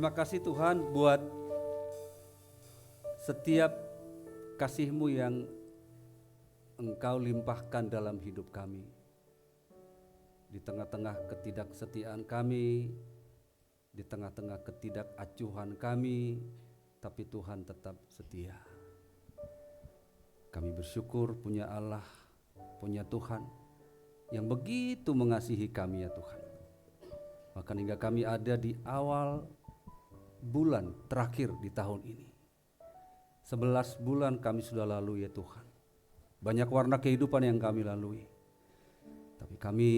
Terima kasih Tuhan buat setiap kasih-Mu yang Engkau limpahkan dalam hidup kami. Di tengah-tengah ketidaksetiaan kami, di tengah-tengah ketidakacuhan kami, tapi Tuhan tetap setia. Kami bersyukur punya Allah, punya Tuhan yang begitu mengasihi kami ya Tuhan. Bahkan hingga kami ada di awal bulan terakhir di tahun ini. 11 bulan kami sudah lalui ya Tuhan. Banyak warna kehidupan yang kami lalui. Tapi kami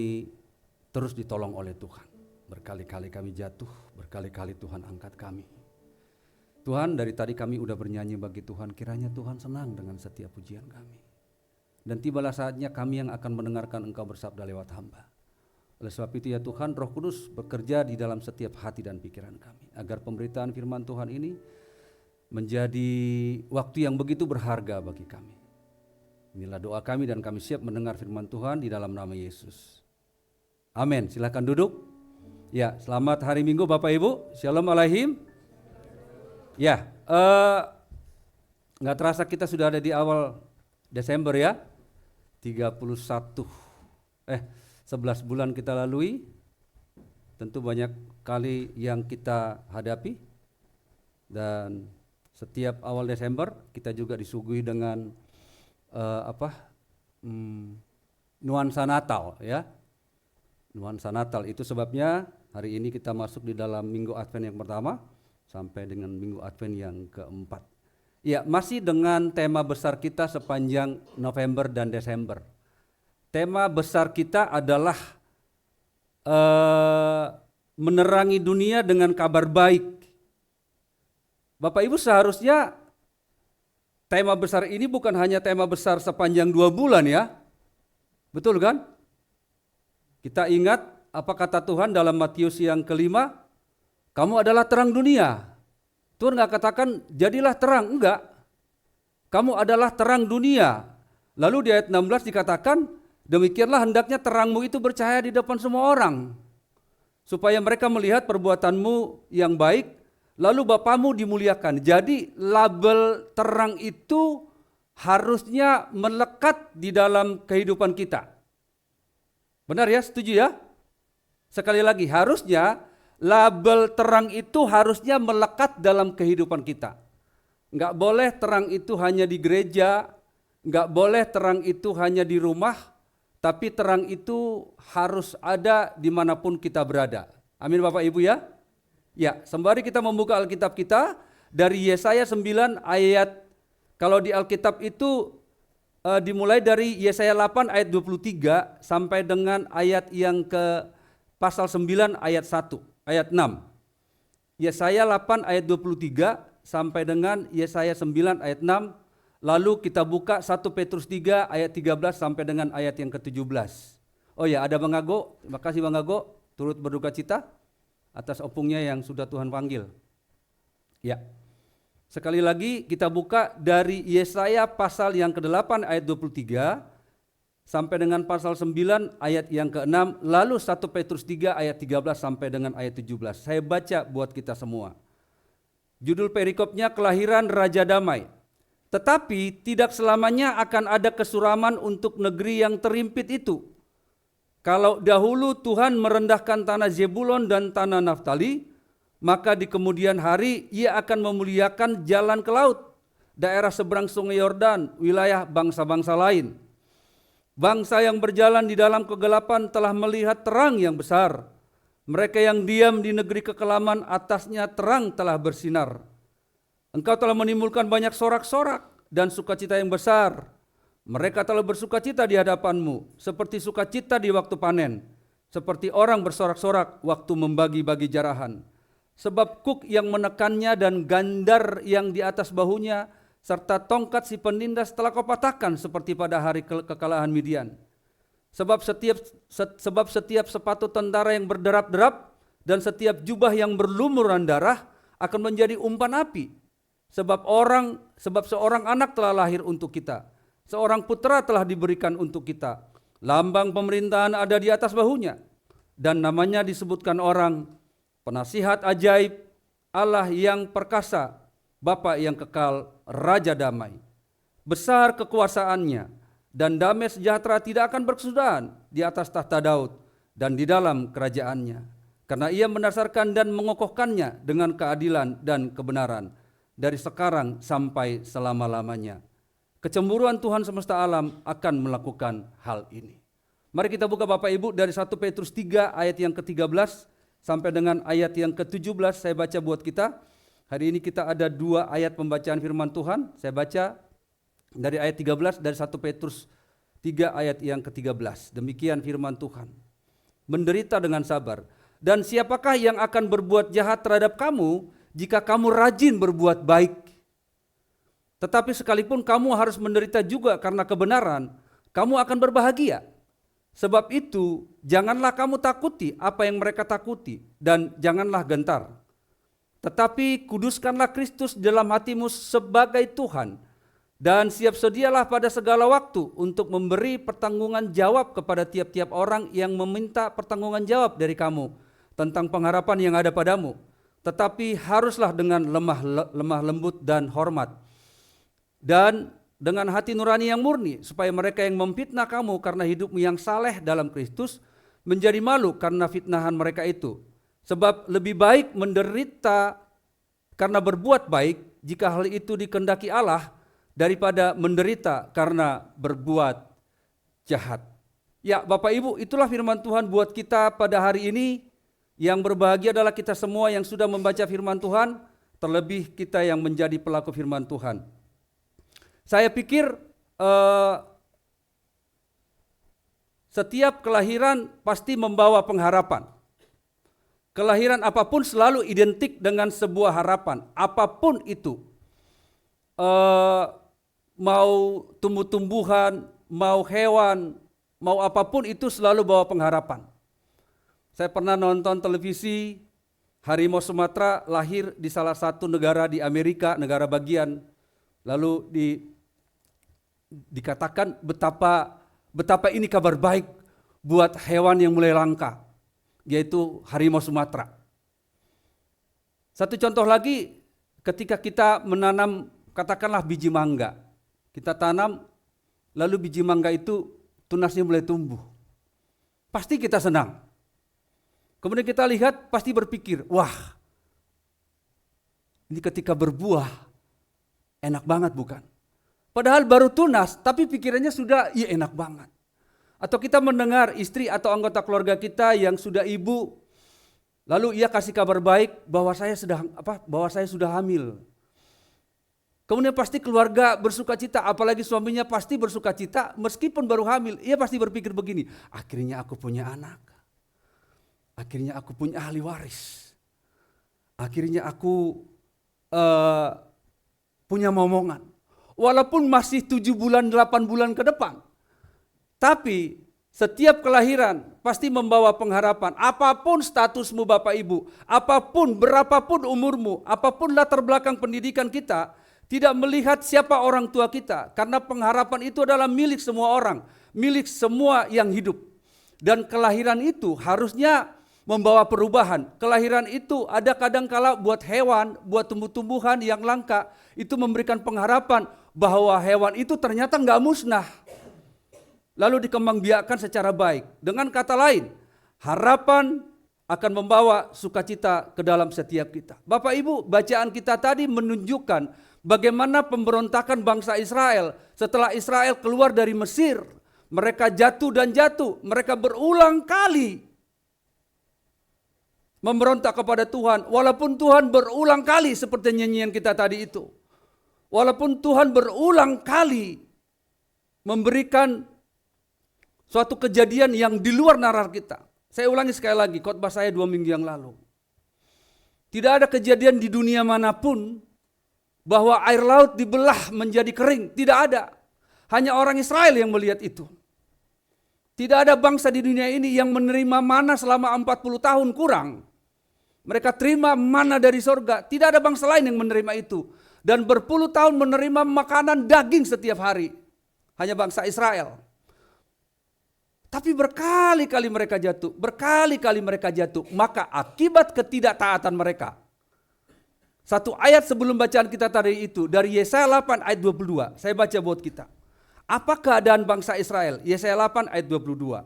terus ditolong oleh Tuhan. Berkali-kali kami jatuh, berkali-kali Tuhan angkat kami. Tuhan, dari tadi kami udah bernyanyi bagi Tuhan, kiranya Tuhan senang dengan setiap pujian kami. Dan tibalah saatnya kami yang akan mendengarkan Engkau bersabda lewat hamba. Oleh sebab itu ya Tuhan, Roh Kudus bekerja di dalam setiap hati dan pikiran kami, agar pemberitaan firman Tuhan ini menjadi waktu yang begitu berharga bagi kami. Inilah doa kami dan kami siap mendengar firman Tuhan di dalam nama Yesus. Amin. Silakan duduk. Ya, selamat hari Minggu Bapak Ibu. Shalom Alaihim. Ya, nggak terasa kita sudah ada di awal Desember ya. 11 bulan kita lalui. Tentu banyak kali yang kita hadapi. Dan setiap awal Desember kita juga disuguhi dengan nuansa Natal ya. Nuansa Natal itu sebabnya hari ini kita masuk di dalam Minggu Advent yang pertama sampai dengan Minggu Advent yang keempat. Ya, masih dengan tema besar kita sepanjang November dan Desember. Tema besar kita adalah menerangi dunia dengan kabar baik. Bapak Ibu, seharusnya tema besar ini bukan hanya tema besar sepanjang 2 bulan ya. Betul kan? Kita ingat apa kata Tuhan dalam Matius yang kelima, kamu adalah terang dunia. Tuhan gak katakan jadilah terang, enggak. Kamu adalah terang dunia. Lalu di ayat 16 dikatakan, demikianlah hendaknya terangmu itu bercahaya di depan semua orang, supaya mereka melihat perbuatanmu yang baik, lalu Bapamu dimuliakan. Jadi label terang itu harusnya melekat di dalam kehidupan kita. Benar ya, setuju ya? Sekali lagi, harusnya label terang itu harusnya melekat dalam kehidupan kita. Enggak boleh terang itu hanya di gereja, enggak boleh terang itu hanya di rumah, tapi terang itu harus ada dimanapun kita berada. Amin Bapak Ibu ya. Ya, sembari kita membuka Alkitab kita dari Yesaya 9 ayat, kalau di Alkitab itu dimulai dari Yesaya 8 ayat 23 sampai dengan ayat yang ke pasal 9 ayat 1, ayat 6. Yesaya 8 ayat 23 sampai dengan Yesaya 9 ayat 6. Lalu kita buka 1 Petrus 3 ayat 13 sampai dengan ayat yang ke-17. Oh ya, ada Bang Ago. Terima kasih Bang Ago, turut berduka cita atas opungnya yang sudah Tuhan panggil. Ya. Sekali lagi kita buka dari Yesaya pasal yang ke-8 ayat 23 sampai dengan pasal 9 ayat yang ke-6, lalu 1 Petrus 3 ayat 13 sampai dengan ayat 17. Saya baca buat kita semua. Judul perikopnya Kelahiran Raja Damai. Tetapi tidak selamanya akan ada kesuraman untuk negeri yang terimpit itu. Kalau dahulu Tuhan merendahkan tanah Zebulon dan tanah Naftali, maka di kemudian hari Ia akan memuliakan jalan ke laut, daerah seberang sungai Yordan, wilayah bangsa-bangsa lain. Bangsa yang berjalan di dalam kegelapan telah melihat terang yang besar. Mereka yang diam di negeri kekelaman, atasnya terang telah bersinar. Engkau telah menimbulkan banyak sorak-sorak dan sukacita yang besar. Mereka telah bersukacita di hadapanmu, seperti sukacita di waktu panen, seperti orang bersorak-sorak waktu membagi-bagi jarahan. Sebab kuk yang menekannya dan gandar yang di atas bahunya, serta tongkat si penindas telah kau patahkan seperti pada hari kekalahan Midian. Sebab setiap sepatu tentara yang berderap-derap dan setiap jubah yang berlumuran darah akan menjadi umpan api. Sebab seorang anak telah lahir untuk kita, seorang putra telah diberikan untuk kita. Lambang pemerintahan ada di atas bahunya, dan namanya disebutkan orang, penasihat ajaib, Allah yang perkasa, Bapa yang kekal, Raja damai. Besar kekuasaannya, dan damai sejahtera tidak akan berkesudahan di atas tahta Daud dan di dalam kerajaannya. Karena ia mendasarkan dan mengokohkannya dengan keadilan dan kebenaran dari sekarang sampai selama-lamanya. Kecemburuan Tuhan semesta alam akan melakukan hal ini. Mari kita buka Bapak Ibu dari 1 Petrus 3 ayat yang ke-13 sampai dengan ayat yang ke-17 saya baca buat kita. Hari ini kita ada 2 ayat pembacaan firman Tuhan. Saya baca dari ayat 13 dari 1 Petrus 3 ayat yang ke-13. Demikian firman Tuhan. Menderita dengan sabar. Dan siapakah yang akan berbuat jahat terhadap kamu jika kamu rajin berbuat baik? Tetapi sekalipun kamu harus menderita juga karena kebenaran, kamu akan berbahagia. Sebab itu, janganlah kamu takuti apa yang mereka takuti, dan janganlah gentar. Tetapi kuduskanlah Kristus dalam hatimu sebagai Tuhan, dan siap sedialah pada segala waktu untuk memberi pertanggungan jawab kepada tiap-tiap orang yang meminta pertanggungan jawab dari kamu tentang pengharapan yang ada padamu. Tetapi haruslah dengan lemah lembut dan hormat, dan dengan hati nurani yang murni, supaya mereka yang memfitnah kamu karena hidupmu yang saleh dalam Kristus menjadi malu karena fitnahan mereka itu. Sebab lebih baik menderita karena berbuat baik, jika hal itu dikehendaki Allah, daripada menderita karena berbuat jahat. Ya Bapak Ibu, itulah firman Tuhan buat kita pada hari ini. Yang berbahagia adalah kita semua yang sudah membaca firman Tuhan, terlebih kita yang menjadi pelaku firman Tuhan. Saya pikir setiap kelahiran pasti membawa pengharapan. Kelahiran apapun selalu identik dengan sebuah harapan, apapun itu. Mau tumbuh-tumbuhan, mau hewan, mau apapun itu selalu bawa pengharapan. Saya pernah nonton televisi, harimau Sumatera lahir di salah satu negara di Amerika, negara bagian. Lalu dikatakan betapa ini kabar baik buat hewan yang mulai langka, yaitu harimau Sumatera. Satu contoh lagi, ketika kita menanam katakanlah biji mangga, kita tanam, lalu biji mangga itu tunasnya mulai tumbuh. Pasti kita senang. Kemudian kita lihat, pasti berpikir, wah, ini ketika berbuah, enak banget bukan? Padahal baru tunas, tapi pikirannya sudah, iya enak banget. Atau kita mendengar istri atau anggota keluarga kita yang sudah ibu, lalu ia kasih kabar baik bahwa saya sudah hamil. Kemudian pasti keluarga bersuka cita, apalagi suaminya pasti bersuka cita, meskipun baru hamil, ia pasti berpikir begini, akhirnya aku punya anak, akhirnya aku punya ahli waris, akhirnya aku punya momongan. Walaupun masih 7 bulan, 8 bulan ke depan. Tapi setiap kelahiran pasti membawa pengharapan. Apapun statusmu Bapak Ibu, apapun, berapapun umurmu, apapun latar belakang pendidikan kita, tidak melihat siapa orang tua kita. Karena pengharapan itu adalah milik semua orang, milik semua yang hidup. Dan kelahiran itu harusnya membawa perubahan. Kelahiran itu ada kadang-kala buat hewan, buat tumbuh-tumbuhan yang langka, itu memberikan pengharapan bahwa hewan itu ternyata nggak musnah. Lalu dikembangbiakkan secara baik. Dengan kata lain, harapan akan membawa sukacita ke dalam setiap kita. Bapak Ibu, bacaan kita tadi menunjukkan bagaimana pemberontakan bangsa Israel setelah Israel keluar dari Mesir. Mereka jatuh dan jatuh, mereka berulang kali memberontak kepada Tuhan. Walaupun Tuhan berulang kali seperti nyanyian kita tadi itu. Walaupun Tuhan berulang kali memberikan suatu kejadian yang di luar nalar kita. Saya ulangi sekali lagi khotbah saya 2 minggu yang lalu. Tidak ada kejadian di dunia manapun bahwa air laut dibelah menjadi kering. Tidak ada. Hanya orang Israel yang melihat itu. Tidak ada bangsa di dunia ini yang menerima mana selama 40 tahun kurang. Mereka terima mana dari sorga. Tidak ada bangsa lain yang menerima itu. Dan berpuluh tahun menerima makanan daging setiap hari. Hanya bangsa Israel. Tapi berkali-kali mereka jatuh. Berkali-kali mereka jatuh. Maka akibat ketidaktaatan mereka, Satu ayat sebelum bacaan kita tadi itu, dari Yesaya 8 ayat 22, saya baca buat kita. Apa keadaan bangsa Israel? Yesaya 8 ayat 22.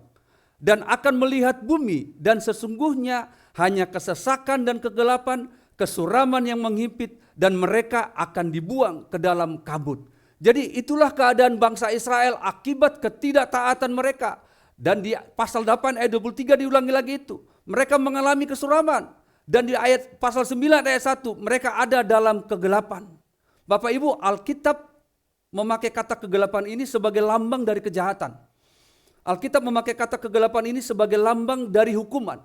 Dan akan melihat bumi, dan sesungguhnya hanya kesesakan dan kegelapan, kesuraman yang menghimpit, dan mereka akan dibuang ke dalam kabut. Jadi itulah keadaan bangsa Israel akibat ketidaktaatan mereka. Dan di pasal 8 ayat 23 diulangi lagi itu. Mereka mengalami kesuraman. Dan di ayat pasal 9 ayat 1 mereka ada dalam kegelapan. Bapak Ibu, Alkitab memakai kata kegelapan ini sebagai lambang dari kejahatan. Alkitab memakai kata kegelapan ini sebagai lambang dari hukuman.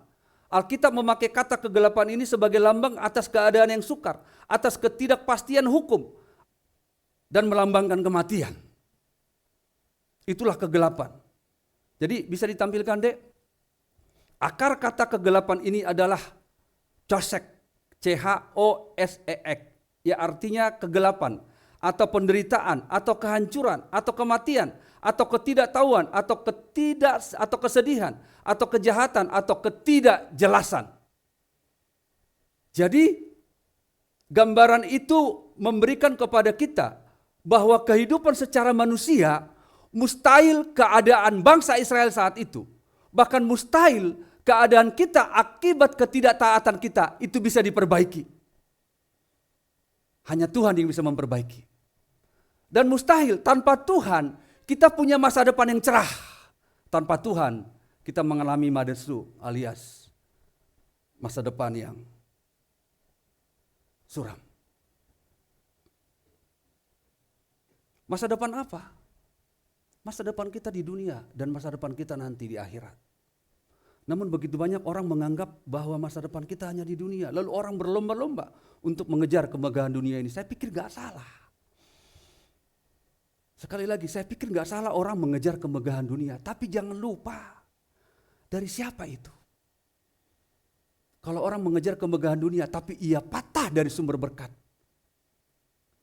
Alkitab memakai kata kegelapan ini sebagai lambang atas keadaan yang sukar, atas ketidakpastian hukum, dan melambangkan kematian. Itulah kegelapan. Jadi bisa ditampilkan, Dek. Akar kata kegelapan ini adalah Chosek, C-H-O-S-E-K, ya artinya kegelapan, atau penderitaan, atau kehancuran, atau kematian, atau ketidaktahuan, atau kesedihan, atau kejahatan, atau ketidakjelasan. Jadi gambaran itu memberikan kepada kita bahwa kehidupan secara manusia mustahil keadaan bangsa Israel saat itu, bahkan mustahil keadaan kita akibat ketidaktaatan kita itu bisa diperbaiki. Hanya Tuhan yang bisa memperbaiki. Dan mustahil tanpa Tuhan kita punya masa depan yang cerah. Tanpa Tuhan kita mengalami madesu alias masa depan yang suram. Masa depan apa? Masa depan kita di dunia dan masa depan kita nanti di akhirat. Namun begitu banyak orang menganggap bahwa masa depan kita hanya di dunia. Lalu orang berlomba-lomba untuk mengejar kemegahan dunia ini. Saya pikir gak salah. Sekali lagi, saya pikir gak salah orang mengejar kemegahan dunia. Tapi jangan lupa, dari siapa itu? Kalau orang mengejar kemegahan dunia tapi ia patah dari sumber berkat.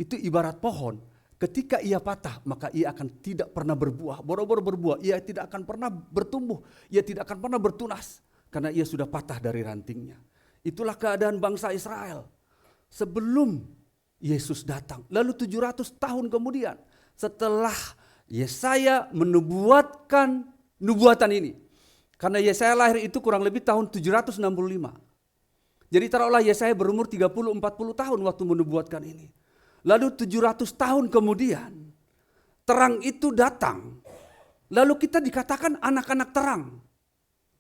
Itu ibarat pohon. Ketika ia patah, maka ia akan tidak pernah berbuah. Boro-boro berbuah, ia tidak akan pernah bertumbuh. Ia tidak akan pernah bertunas. Karena ia sudah patah dari rantingnya. Itulah keadaan bangsa Israel. Sebelum Yesus datang. Lalu 700 tahun kemudian, setelah Yesaya menubuatkan nubuatan ini. Karena Yesaya lahir itu kurang lebih tahun 765. Jadi taruhlah Yesaya berumur 30-40 tahun waktu menubuatkan ini. Lalu 700 tahun kemudian terang itu datang. Lalu kita dikatakan anak-anak terang.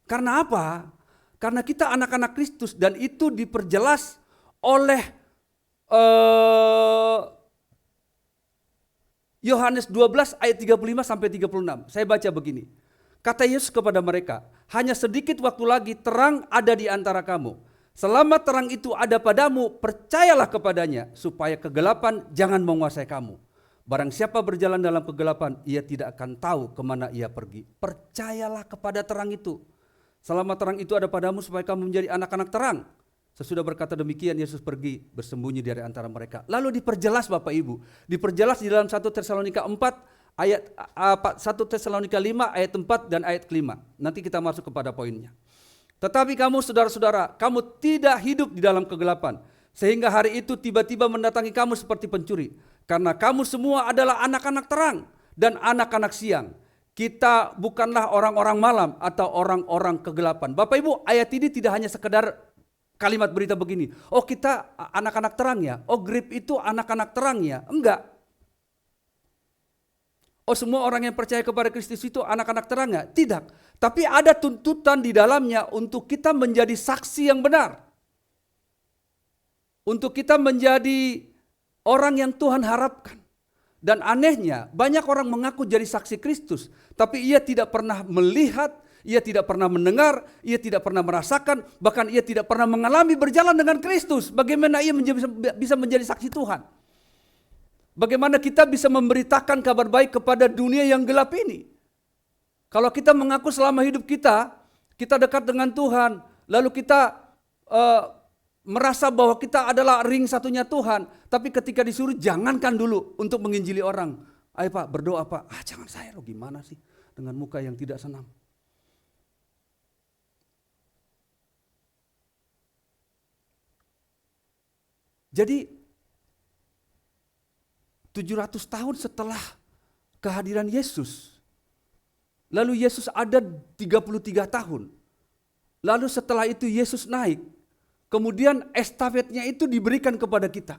Karena apa? Karena kita anak-anak Kristus dan itu diperjelas oleh Yohanes 12 ayat 35 sampai 36. Saya baca begini. Kata Yesus kepada mereka, hanya sedikit waktu lagi terang ada di antara kamu. Selama terang itu ada padamu, percayalah kepadanya, supaya kegelapan jangan menguasai kamu. Barang siapa berjalan dalam kegelapan, ia tidak akan tahu kemana ia pergi. Percayalah kepada terang itu. Selama terang itu ada padamu, supaya kamu menjadi anak-anak terang. Sesudah berkata demikian, Yesus pergi bersembunyi dari antara mereka. Lalu diperjelas Bapak Ibu, diperjelas di dalam 1 Tesalonika 4, ayat 1 Tesalonika 5 ayat 4 dan ayat 5. Nanti kita masuk kepada poinnya. Tetapi kamu saudara-saudara, kamu tidak hidup di dalam kegelapan. Sehingga hari itu tiba-tiba mendatangi kamu seperti pencuri. Karena kamu semua adalah anak-anak terang dan anak-anak siang. Kita bukanlah orang-orang malam atau orang-orang kegelapan. Bapak Ibu, ayat ini tidak hanya sekedar kalimat berita begini. Oh kita anak-anak terang ya. Oh Grip itu anak-anak terang ya. Enggak. Oh semua orang yang percaya kepada Kristus itu anak-anak terang ya? Tidak. Tapi ada tuntutan di dalamnya untuk kita menjadi saksi yang benar. Untuk kita menjadi orang yang Tuhan harapkan. Dan anehnya banyak orang mengaku jadi saksi Kristus. Tapi ia tidak pernah melihat, ia tidak pernah mendengar, ia tidak pernah merasakan. Bahkan ia tidak pernah mengalami berjalan dengan Kristus. Bagaimana ia bisa menjadi saksi Tuhan? Bagaimana kita bisa memberitakan kabar baik kepada dunia yang gelap ini? Kalau kita mengaku selama hidup kita dekat dengan Tuhan, lalu kita merasa bahwa kita adalah ring satunya Tuhan, tapi ketika disuruh jangankan dulu untuk menginjili orang. Ayo Pak, berdoa Pak. Jangan saya loh, gimana sih dengan muka yang tidak senang. Jadi 700 tahun setelah kehadiran Yesus, lalu Yesus ada 33 tahun. Lalu setelah itu Yesus naik, kemudian estafetnya itu diberikan kepada kita.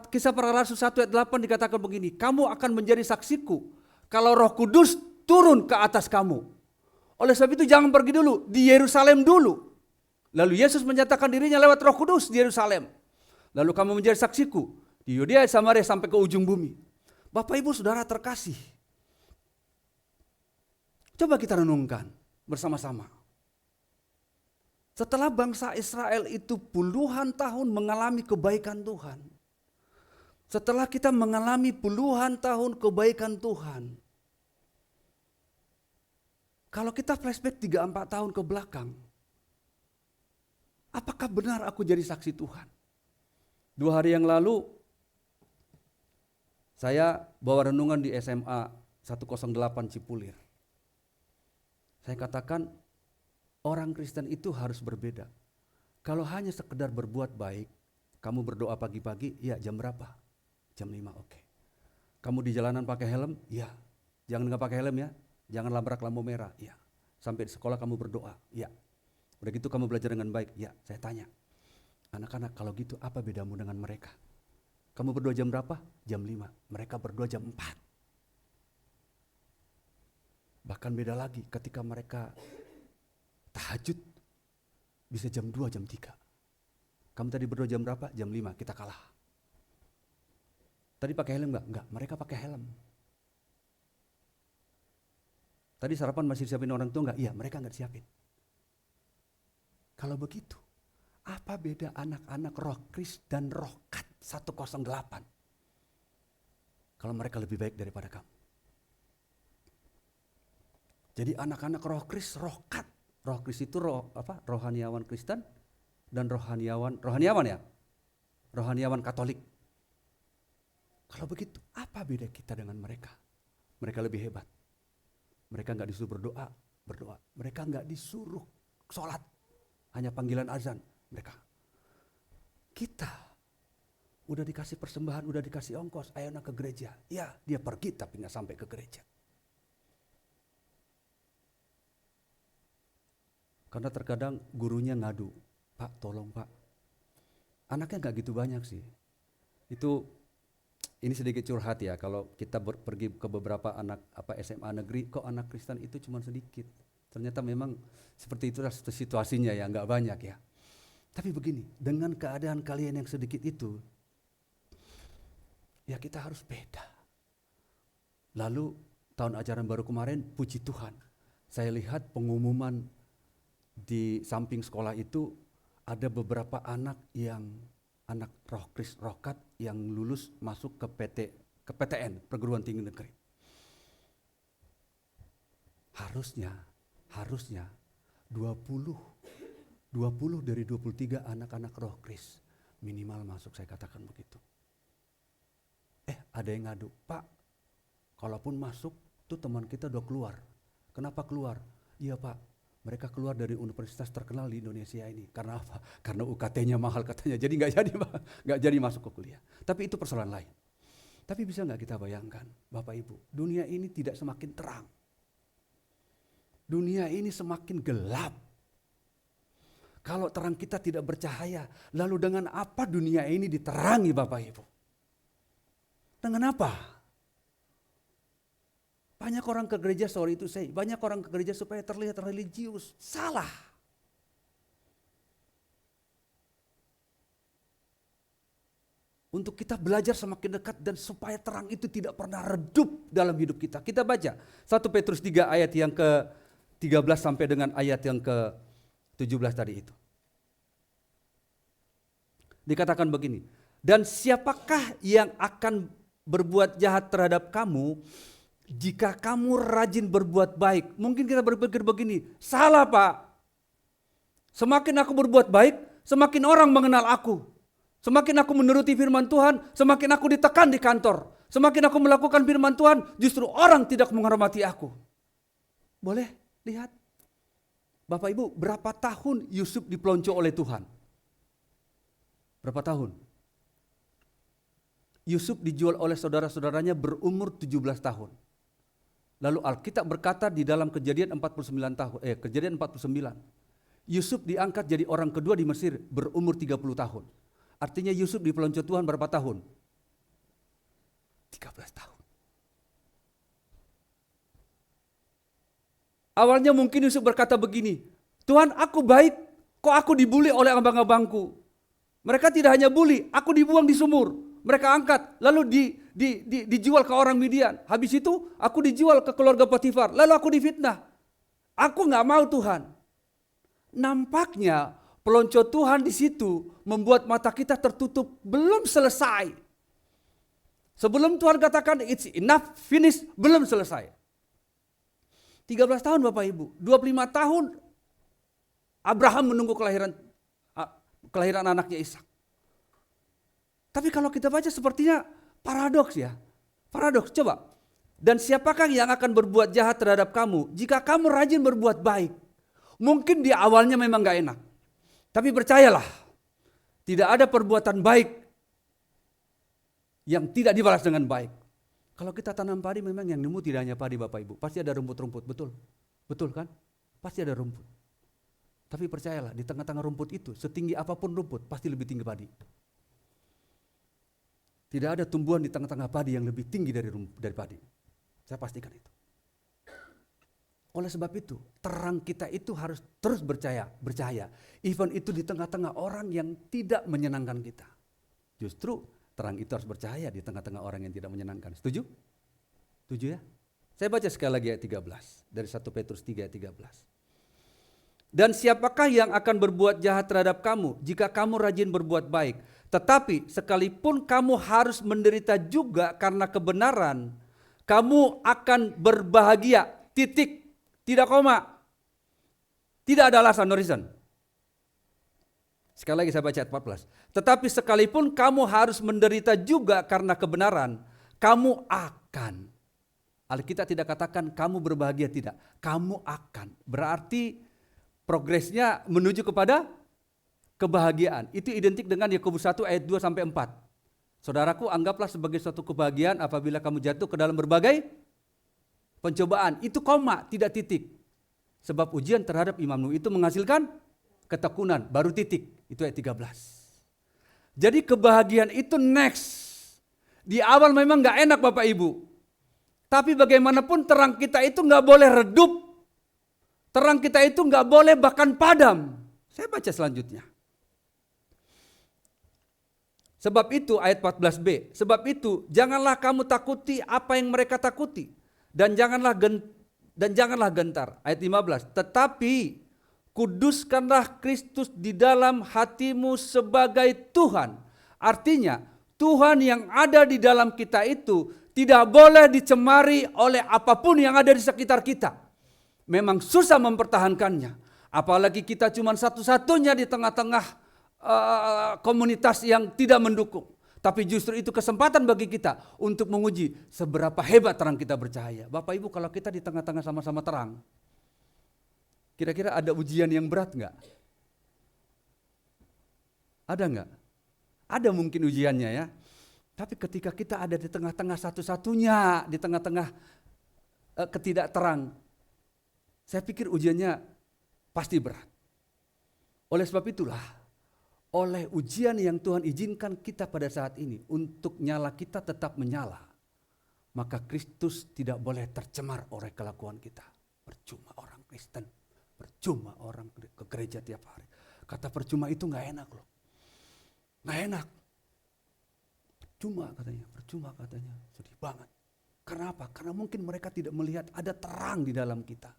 Kisah Para Rasul 1 ayat 8 dikatakan begini, kamu akan menjadi saksiku kalau Roh Kudus turun ke atas kamu. Oleh sebab itu jangan pergi dulu, di Yerusalem dulu. Lalu Yesus menyatakan dirinya lewat Roh Kudus di Yerusalem. Lalu kamu menjadi saksiku di Yudea, Samaria sampai ke ujung bumi. Bapak Ibu Saudara terkasih, coba kita renungkan bersama-sama. Setelah bangsa Israel itu puluhan tahun mengalami kebaikan Tuhan, setelah kita mengalami puluhan tahun kebaikan Tuhan, kalau kita flashback 3-4 tahun ke belakang, apakah benar aku jadi saksi Tuhan? 2 hari yang lalu, saya bawa renungan di SMA 108 Cipulir. Saya katakan, orang Kristen itu harus berbeda. Kalau hanya sekedar berbuat baik, kamu berdoa pagi-pagi, ya jam berapa? Jam 5, oke. Kamu di jalanan pakai helm? Ya. Jangan nggak pakai helm ya. Jangan labrak lampu merah, ya. Sampai di sekolah kamu berdoa, ya. Udah gitu kamu belajar dengan baik, ya. Saya tanya, anak-anak kalau gitu apa bedamu dengan mereka? Kamu berdoa jam berapa? Jam 5, mereka berdoa jam 4. Bahkan beda lagi ketika mereka tahajud bisa jam 2, jam 3. Kamu tadi berdoa jam berapa? Jam 5, kita kalah. Tadi pakai helm enggak? Enggak, mereka pakai helm. Tadi sarapan masih disiapin orang tua enggak? Iya, mereka enggak disiapin. Kalau begitu, apa beda anak-anak Roh Kris dan Rokat 108? Kalau mereka lebih baik daripada kamu. Jadi anak-anak Roh Kris, Rokat. Roh Kris itu rohaniawan Kristen dan rohaniawan ya? Rohaniawan Katolik. Kalau begitu, apa beda kita dengan mereka? Mereka lebih hebat. Mereka enggak disuruh berdoa. Mereka enggak disuruh sholat. Hanya panggilan azan mereka. Kita udah dikasih persembahan, udah dikasih ongkos, ayo ke gereja. Ya, dia pergi tapi nggak sampai ke gereja. Karena terkadang gurunya ngadu, Pak tolong Pak. Anaknya nggak gitu banyak sih. Ini sedikit curhat ya, kalau kita pergi ke beberapa anak SMA negeri, kok anak Kristen itu cuma sedikit. Ternyata memang seperti itu situasinya ya, nggak banyak ya. Tapi begini, dengan keadaan kalian yang sedikit itu, ya kita harus beda. Lalu tahun ajaran baru kemarin, puji Tuhan, saya lihat pengumuman di samping sekolah itu ada beberapa anak Roh Kris Rokat yang lulus masuk ke PTN, perguruan tinggi negeri. Harusnya 20 dari 23 anak-anak Roh Kris minimal masuk, saya katakan begitu. Ada yang ngadu, Pak, kalaupun masuk tuh teman kita udah keluar. Kenapa keluar? Iya Pak, mereka keluar dari universitas terkenal di Indonesia ini. Karena apa? Karena UKT-nya mahal katanya, jadi nggak jadi masuk ke kuliah. Tapi itu persoalan lain. Tapi bisa nggak kita bayangkan, Bapak Ibu, dunia ini tidak semakin terang. Dunia ini semakin gelap. Kalau terang kita tidak bercahaya, lalu dengan apa dunia ini diterangi Bapak Ibu? Dengan apa? Banyak orang ke gereja, banyak orang ke gereja supaya terlihat religius. Salah. Untuk kita belajar semakin dekat dan supaya terang itu tidak pernah redup dalam hidup kita. Kita baca 1 Petrus 3 ayat yang ke-13 sampai dengan ayat yang ke-17 tadi itu. Dikatakan begini, dan siapakah yang akan berbuat jahat terhadap kamu jika kamu rajin berbuat baik? Mungkin kita berpikir begini, salah Pak. Semakin aku berbuat baik, semakin orang mengenal aku. Semakin aku menuruti firman Tuhan, semakin aku ditekan di kantor. Semakin aku melakukan firman Tuhan, justru orang tidak menghormati aku. Boleh lihat? Bapak Ibu, berapa tahun Yusuf dipelonco oleh Tuhan? Berapa tahun? Yusuf dijual oleh saudara-saudaranya berumur 17 tahun. Lalu Alkitab berkata di dalam Kejadian 49, Yusuf diangkat jadi orang kedua di Mesir berumur 30 tahun. Artinya Yusuf dipelonco Tuhan berapa tahun? 13 tahun. Awalnya mungkin Yusuf berkata begini, Tuhan aku baik, kok aku dibuli oleh abang-abangku. Mereka tidak hanya bully, aku dibuang di sumur. Mereka angkat, lalu dijual ke orang Midian. Habis itu aku dijual ke keluarga Potifar, lalu aku difitnah. Aku gak mau Tuhan. Nampaknya pelonco Tuhan di situ membuat mata kita tertutup, belum selesai. Sebelum Tuhan katakan it's enough, finish, belum selesai. 13 tahun Bapak Ibu, 25 tahun Abraham menunggu kelahiran anaknya Ishak. Tapi kalau kita baca sepertinya paradoks ya. Paradoks, coba. Dan siapakah yang akan berbuat jahat terhadap kamu jika kamu rajin berbuat baik? Mungkin di awalnya memang gak enak. Tapi percayalah, tidak ada perbuatan baik yang tidak dibalas dengan baik. Kalau kita tanam padi memang yang nemu tidak hanya padi Bapak Ibu. Pasti ada rumput-rumput, betul? Betul kan? Pasti ada rumput. Tapi percayalah, di tengah-tengah rumput itu, setinggi apapun rumput, pasti lebih tinggi padi. Tidak ada tumbuhan di tengah-tengah padi yang lebih tinggi dari padi. Saya pastikan itu. Oleh sebab itu, terang kita itu harus terus bercahaya. Even itu di tengah-tengah orang yang tidak menyenangkan kita. Justru terang itu harus bercahaya di tengah-tengah orang yang tidak menyenangkan. Setuju? Setuju ya? Saya baca sekali lagi ayat 13. Dari 1 Petrus 3 ayat 13. Dan siapakah yang akan berbuat jahat terhadap kamu jika kamu rajin berbuat baik? Tetapi sekalipun kamu harus menderita juga karena kebenaran, kamu akan berbahagia. Titik. Tidak koma. Tidak ada alasan, no reason. Sekali lagi saya baca ayat 14. Tetapi sekalipun kamu harus menderita juga karena kebenaran, kamu akan. Alkitab tidak katakan kamu berbahagia, tidak. Kamu akan. Berarti progresnya menuju kepada kebahagiaan. Itu identik dengan Yakobus 1 ayat 2 sampai 4. Saudaraku, anggaplah sebagai suatu kebahagiaan apabila kamu jatuh ke dalam berbagai pencobaan. Itu koma, tidak titik. Sebab ujian terhadap imanmu itu menghasilkan ketekunan, baru titik. Itu ayat 13. Jadi kebahagiaan itu next. Di awal memang gak enak Bapak Ibu. Tapi bagaimanapun terang kita itu gak boleh redup. Terang kita itu gak boleh bahkan padam. Saya baca selanjutnya. Sebab itu ayat 14b. Sebab itu janganlah kamu takuti apa yang mereka takuti. Dan janganlah gentar. Ayat 15. Tetapi kuduskanlah Kristus di dalam hatimu sebagai Tuhan. Artinya Tuhan yang ada di dalam kita itu tidak boleh dicemari oleh apapun yang ada di sekitar kita. Memang susah mempertahankannya. Apalagi kita cuma satu-satunya di tengah-tengah komunitas yang tidak mendukung. Tapi justru itu kesempatan bagi kita untuk menguji seberapa hebat terang kita bercahaya. Bapak Ibu, kalau kita di tengah-tengah sama-sama terang, kira-kira ada ujian yang berat enggak? Ada enggak? Ada mungkin ujiannya ya. Tapi ketika kita ada di tengah-tengah satu-satunya, di tengah-tengah ketidakterang, saya pikir ujiannya pasti berat. Oleh sebab itulah, oleh ujian yang Tuhan izinkan kita pada saat ini, untuk nyala kita tetap menyala, maka Kristus tidak boleh tercemar oleh kelakuan kita. Percuma orang Kristen, percuma orang ke gereja tiap hari. Kata percuma itu gak enak loh. Gak enak. Percuma katanya, sedih banget. Karena apa? Karena mungkin mereka tidak melihat ada terang di dalam kita.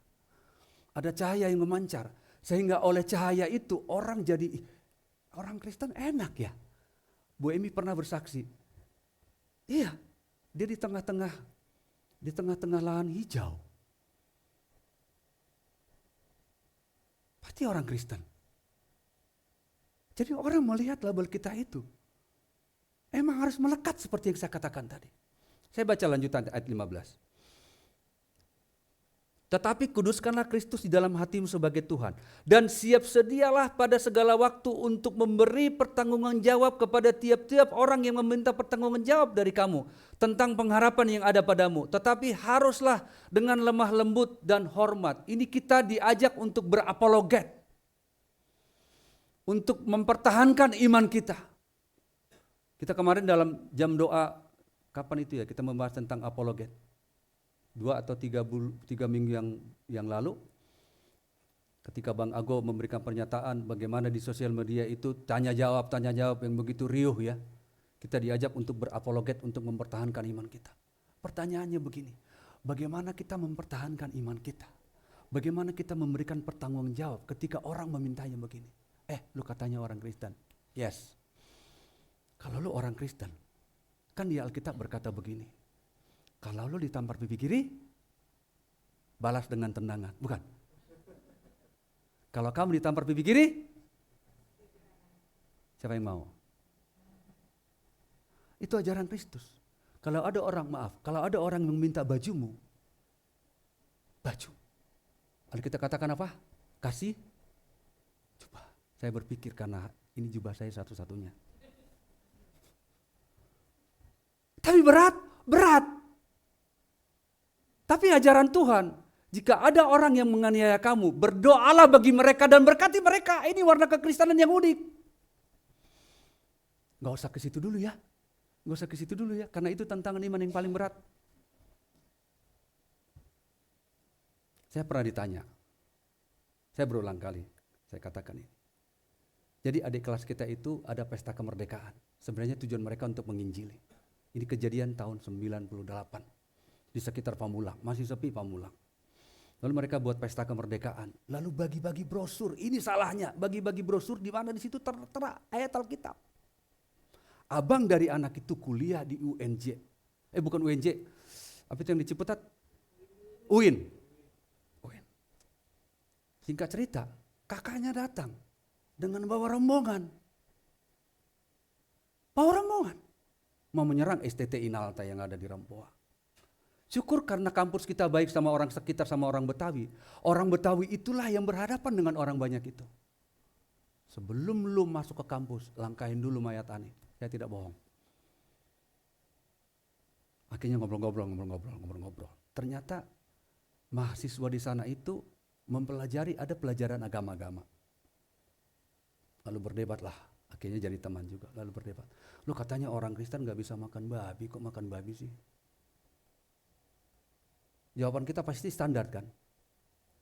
Ada cahaya yang memancar. Sehingga oleh cahaya itu orang Kristen enak ya. Bu Emi pernah bersaksi. Iya, dia di tengah-tengah lahan hijau. Pasti orang Kristen. Jadi orang melihat label kita itu. Emang harus melekat seperti yang saya katakan tadi. Saya baca lanjutan ayat 15. Tetapi kuduskanlah Kristus di dalam hatimu sebagai Tuhan. Dan siap sedialah pada segala waktu untuk memberi pertanggunganjawab kepada tiap-tiap orang yang meminta pertanggungjawab dari kamu tentang pengharapan yang ada padamu. Tetapi haruslah dengan lemah lembut dan hormat. Ini kita diajak untuk berapologet. Untuk mempertahankan iman kita. Kita kemarin dalam jam doa, kapan itu ya, kita membahas tentang apologet. 2 atau 3 minggu yang lalu, ketika Bang Ago memberikan pernyataan bagaimana di sosial media itu tanya jawab yang begitu riuh ya. Kita diajak untuk berapologet, untuk mempertahankan iman kita. Pertanyaannya begini, bagaimana kita mempertahankan iman kita? Bagaimana kita memberikan pertanggungjawab ketika orang memintanya begini? Lu katanya orang Kristen. Yes. Kalau lu orang Kristen, kan di Alkitab berkata begini, kalau lu ditampar pipi kiri, balas dengan tendangan, bukan? Kalau kamu ditampar pipi kiri, siapa yang mau? Itu ajaran Kristus. Kalau ada orang yang meminta bajumu, baju. Lalu kita katakan apa? Kasih jubah. Saya berpikir karena ini jubah saya satu-satunya. Tapi berat. Tapi ajaran Tuhan, jika ada orang yang menganiaya kamu, berdoalah bagi mereka dan berkati mereka. Ini warna kekristenan yang unik. Gak usah ke situ dulu ya. Karena itu tantangan iman yang paling berat. Saya pernah ditanya, saya berulang kali, saya katakan ini. Jadi adik kelas kita itu ada pesta kemerdekaan. Sebenarnya tujuan mereka untuk menginjili. Ini kejadian tahun 98. Di sekitar Pamulang, masih sepi Pamulang. Lalu mereka buat pesta kemerdekaan, lalu bagi-bagi brosur. Ini salahnya, bagi-bagi brosur di mana di situ tertera ayat Alkitab. Abang dari anak itu kuliah di UNJ. Bukan UNJ. Apa itu yang di Ciputat? UIN. Singkat cerita, kakaknya datang dengan bawa rombongan. Mau menyerang STT Inalta yang ada di Rempoa. Syukur karena kampus kita baik sama orang sekitar, sama orang Betawi. Orang Betawi itulah yang berhadapan dengan orang banyak itu. Sebelum lu masuk ke kampus, langkahin dulu mayat Ani. Saya tidak bohong. Akhirnya ngobrol-ngobrol. Ternyata mahasiswa di sana itu mempelajari, ada pelajaran agama-agama. Lalu berdebatlah. Akhirnya jadi teman juga. Lalu berdebat. Lu katanya orang Kristen gak bisa makan babi, kok makan babi sih? Jawaban kita pasti standar kan?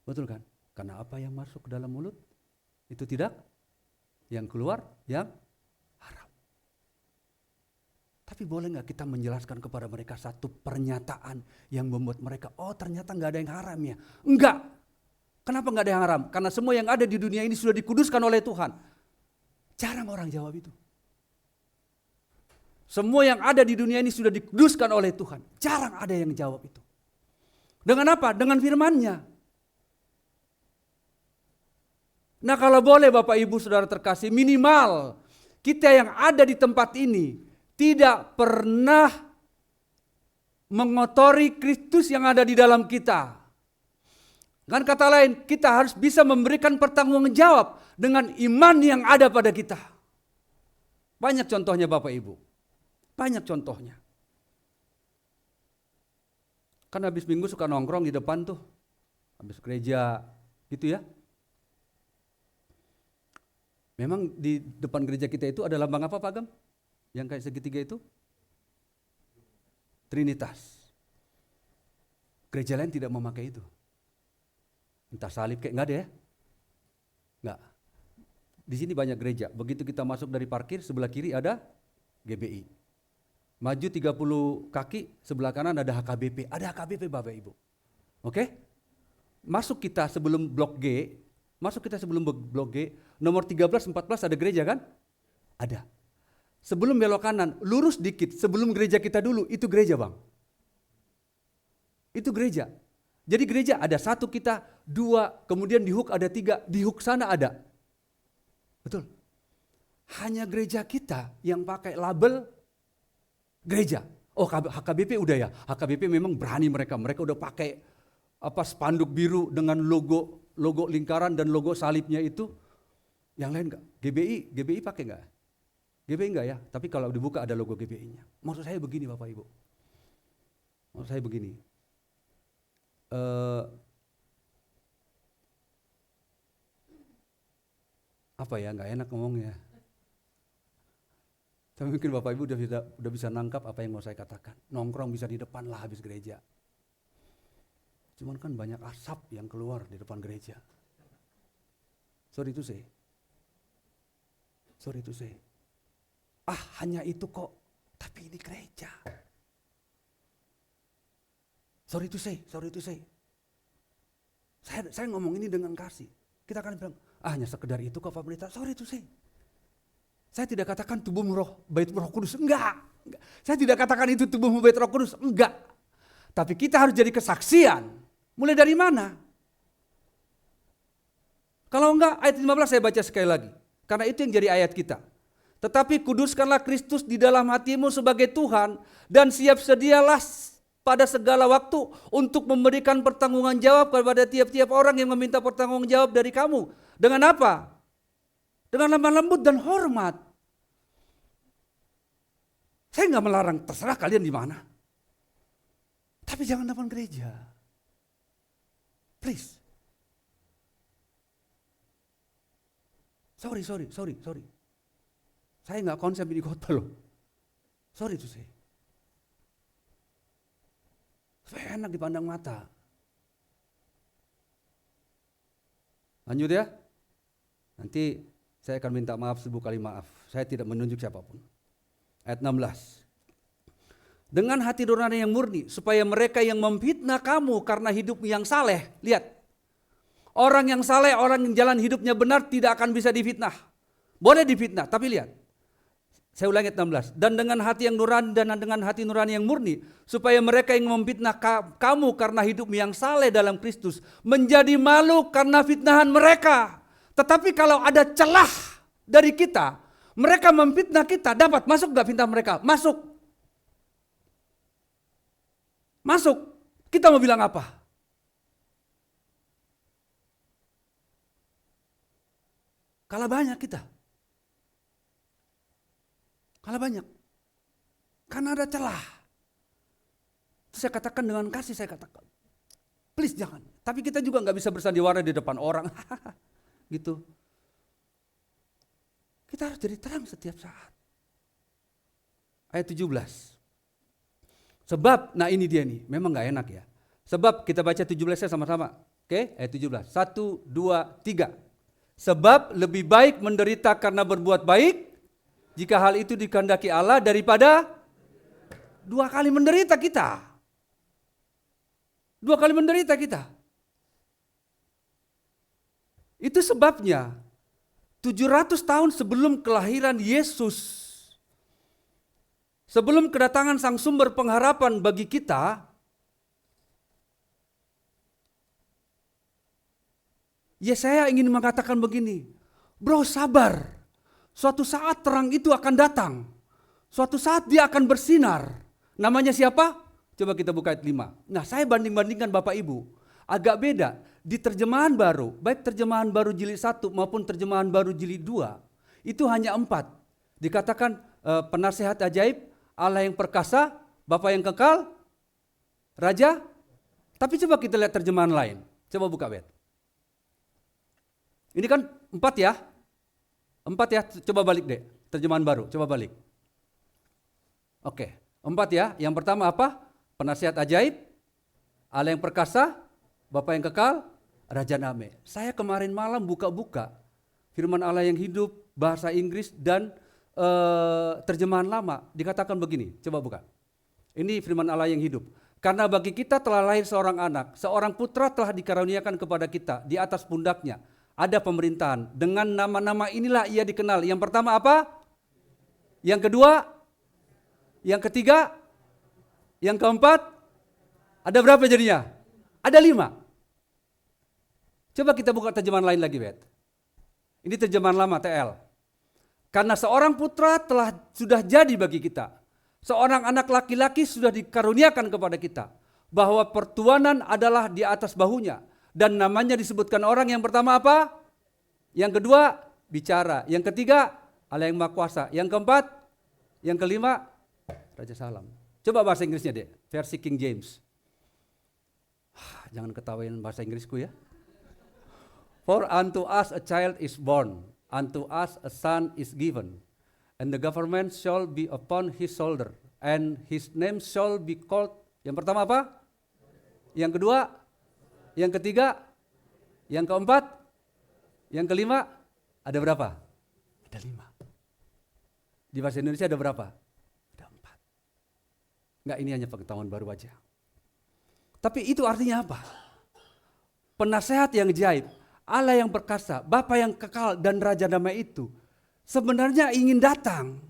Betul kan? Karena apa yang masuk ke dalam mulut itu tidak, yang keluar yang haram. Tapi boleh gak kita menjelaskan kepada mereka satu pernyataan yang membuat mereka, oh ternyata gak ada yang haram ya? Enggak. Kenapa gak ada yang haram? Karena semua yang ada di dunia ini sudah dikuduskan oleh Tuhan. Jarang orang jawab itu. Semua yang ada di dunia ini sudah dikuduskan oleh Tuhan. Jarang ada yang jawab itu. Dengan apa? Dengan firman-Nya. Nah kalau boleh Bapak Ibu Saudara terkasih, minimal kita yang ada di tempat ini tidak pernah mengotori Kristus yang ada di dalam kita. Dengan kata lain, kita harus bisa memberikan pertanggungjawab dengan iman yang ada pada kita. Banyak contohnya Bapak Ibu. Banyak contohnya. Kan habis minggu suka nongkrong di depan tuh. Habis gereja gitu ya. Memang di depan gereja kita itu ada lambang apa Pak Agam? Yang kayak segitiga itu? Trinitas. Gereja lain tidak memakai itu. Entah salib kayak enggak ada ya? Enggak. Di sini banyak gereja. Begitu kita masuk dari parkir, sebelah kiri ada GBI. Maju 30 kaki, sebelah kanan ada HKBP. Ada HKBP Bapak Ibu. Oke? Masuk kita sebelum blok G, nomor 13, 14 ada gereja kan? Ada. Sebelum belok kanan, lurus dikit, sebelum gereja kita dulu, itu gereja Bang. Itu gereja. Jadi gereja ada 1 kita, 2, kemudian di hook ada 3, di hook sana ada. Betul. Hanya gereja kita yang pakai label gereja. Oh HKBP udah ya, HKBP memang berani mereka udah pakai spanduk biru dengan logo lingkaran dan logo salibnya itu. Yang lain enggak? GBI pakai enggak? GBI enggak ya? Tapi kalau dibuka ada logo GBI-nya. Maksud saya begini Bapak Ibu. Maksud saya begini. Apa ya, enggak enak ngomongnya. Tapi mungkin Bapak Ibu udah bisa nangkap apa yang mau saya katakan. Nongkrong bisa di depan lah habis gereja. Cuman kan banyak asap yang keluar di depan gereja. Sorry to say. Hanya itu kok. Tapi ini gereja. Sorry to say. Saya ngomong ini dengan kasih. Kita akan bilang, hanya sekedar itu kok Pak Pendeta. Sorry to say. Saya tidak katakan tubuhmu bait Roh Kudus. Enggak. Saya tidak katakan itu tubuhmu bait Roh Kudus. Enggak. Tapi kita harus jadi kesaksian. Mulai dari mana? Kalau enggak, ayat 15 saya baca sekali lagi. Karena itu yang jadi ayat kita. Tetapi kuduskanlah Kristus di dalam hatimu sebagai Tuhan. Dan siap sedialah pada segala waktu untuk memberikan pertanggungan jawab kepada tiap-tiap orang yang meminta pertanggungan jawab dari kamu. Dengan apa? Dengan lemah lembut dan hormat. Saya enggak melarang, terserah kalian di mana. Tapi jangan depan gereja. Please. Sorry. Saya enggak konsep ini khotbah loh. Sorry to say. Supaya enak dipandang mata. Lanjut ya. Nanti saya akan minta maaf 1000 kali maaf. Saya tidak menunjuk siapapun. Ayat 16. Dengan hati nurani yang murni, supaya mereka yang memfitnah kamu karena hidup yang saleh, lihat. Orang yang saleh, orang yang jalan hidupnya benar tidak akan bisa difitnah. Boleh difitnah, tapi lihat. Saya ulangi ayat 16. Dan dengan hati yang nurani dan dengan hati nurani yang murni, supaya mereka yang memfitnah kamu karena hidup yang saleh dalam Kristus menjadi malu karena fitnahan mereka. Tetapi kalau ada celah dari kita, mereka memfitnah kita, dapat masuk gak fitnah mereka? Masuk. Kita mau bilang apa? Kalah banyak kita. Karena ada celah. Saya katakan dengan kasih, saya katakan. Please jangan. Tapi kita juga gak bisa bersandiwara di depan orang. Gitu. Kita harus jadi terang setiap saat. Ayat 17. Sebab, nah ini dia nih, memang gak enak ya. Sebab kita baca 17-nya sama-sama. Oke, ayat 17. 1, 2, 3. Sebab lebih baik menderita karena berbuat baik, jika hal itu dikehendaki Allah daripada 2 kali menderita kita. 2 kali menderita kita. Itu sebabnya 700 tahun sebelum kelahiran Yesus, sebelum kedatangan sang sumber pengharapan bagi kita, Yesaya ingin mengatakan begini, bro sabar, suatu saat terang itu akan datang, suatu saat dia akan bersinar. Namanya siapa? Coba kita buka ayat 5. Nah saya banding-bandingkan Bapak Ibu, agak beda. Di terjemahan baru, baik terjemahan baru jilid 1 maupun terjemahan baru jilid 2, itu hanya 4. Dikatakan penasihat ajaib, Allah yang perkasa, Bapa yang kekal, Raja. Tapi coba kita lihat terjemahan lain. Coba buka Bet. Ini kan 4 ya. 4 ya, coba balik deh. Terjemahan baru, coba balik. Oke, 4 ya. Yang pertama apa? Penasihat ajaib, Allah yang perkasa, Bapa yang kekal, Raja damai. Saya kemarin malam buka-buka firman Allah yang hidup, bahasa Inggris dan terjemahan lama. Dikatakan begini, coba buka. Ini firman Allah yang hidup. Karena bagi kita telah lahir seorang anak, seorang putra telah dikaruniakan kepada kita. Di atas pundaknya ada pemerintahan. Dengan nama-nama inilah ia dikenal. Yang pertama apa? Yang kedua? Yang ketiga? Yang keempat? Ada berapa jadinya? Ada 5. Coba kita buka terjemahan lain lagi, Bet. Ini terjemahan lama, TL. Karena seorang putra sudah jadi bagi kita. Seorang anak laki-laki sudah dikaruniakan kepada kita. bahwa pertuanan adalah di atas bahunya. Dan namanya disebutkan orang yang pertama apa? Yang kedua, bicara. Yang ketiga, Allah yang Maha Kuasa. Yang keempat, yang kelima, Raja Salam. Coba bahasa Inggrisnya deh, versi King James. Jangan ketawain bahasa Inggrisku ya. For unto us a child is born, unto us a son is given, and the government shall be upon his shoulder, and his name shall be called. Yang pertama apa? Yang kedua? Yang ketiga? Yang keempat? Yang kelima? Ada berapa? Ada 5. Di bahasa Indonesia ada berapa? Ada 4. Enggak, ini hanya pengetahuan baru aja. Tapi itu artinya apa? Penasehat yang ajaib, Allah yang perkasa, Bapa yang kekal dan Raja damai itu sebenarnya ingin datang.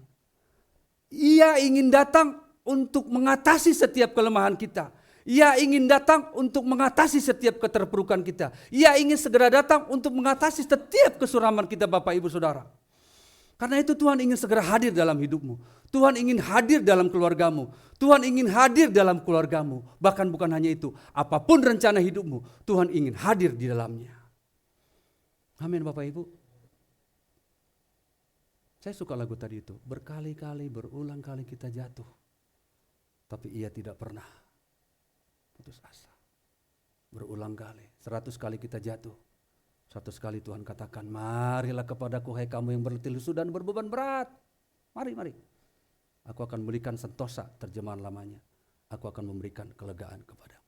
Ia ingin datang untuk mengatasi setiap kelemahan kita. Ia ingin datang untuk mengatasi setiap keterpurukan kita. Ia ingin segera datang untuk mengatasi setiap kesuraman kita, Bapak Ibu Saudara. Karena itu Tuhan ingin segera hadir dalam hidupmu. Tuhan ingin hadir dalam keluargamu. Tuhan ingin hadir dalam keluargamu. Bahkan bukan hanya itu, apapun rencana hidupmu, Tuhan ingin hadir di dalamnya. Amin Bapak Ibu. Saya suka lagu tadi itu. Berkali-kali, berulang kali kita jatuh. Tapi ia tidak pernah putus asa. Berulang kali, 100 kali kita jatuh. 100 kali Tuhan katakan, marilah kepadaku hai kamu yang berletih lesu dan berbeban berat. Mari. Aku akan memberikan sentosa, terjemahan lamanya. Aku akan memberikan kelegaan kepadamu.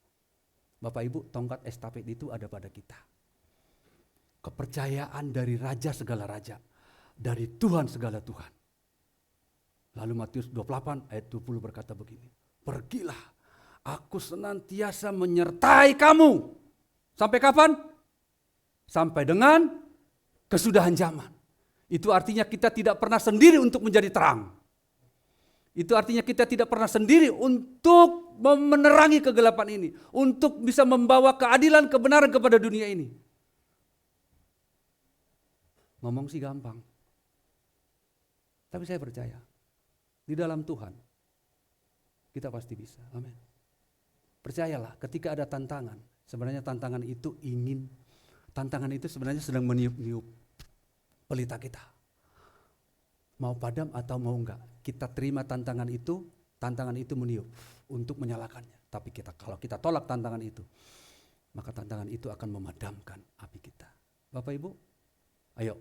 Bapak Ibu, tongkat estafet itu ada pada kita. Kepercayaan dari Raja segala Raja. Dari Tuhan segala Tuhan. Lalu Matius 28 ayat 20 berkata begini. Pergilah, aku senantiasa menyertai kamu. Sampai kapan? Sampai dengan kesudahan zaman. Itu artinya kita tidak pernah sendiri untuk menjadi terang. Itu artinya kita tidak pernah sendiri untuk menerangi kegelapan ini. Untuk bisa membawa keadilan, kebenaran kepada dunia ini. Ngomong sih gampang. Tapi saya percaya, di dalam Tuhan, kita pasti bisa. Amin. Percayalah, ketika ada tantangan, sebenarnya tantangan itu sebenarnya sedang meniup-niup pelita kita. Mau padam atau mau enggak, kita terima tantangan itu meniup untuk menyalakannya. Tapi kalau kita tolak tantangan itu, maka tantangan itu akan memadamkan api kita. Bapak Ibu, ayo,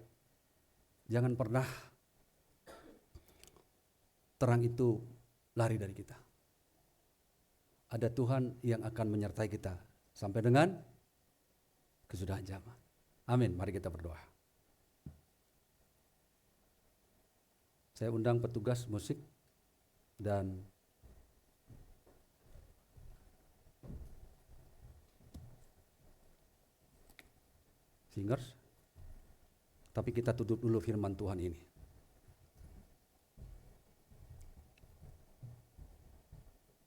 jangan pernah terang itu lari dari kita. Ada Tuhan yang akan menyertai kita sampai dengan kesudahan zaman. Amin, mari kita berdoa. Saya undang petugas musik dan singers. Tapi kita tutup dulu firman Tuhan ini.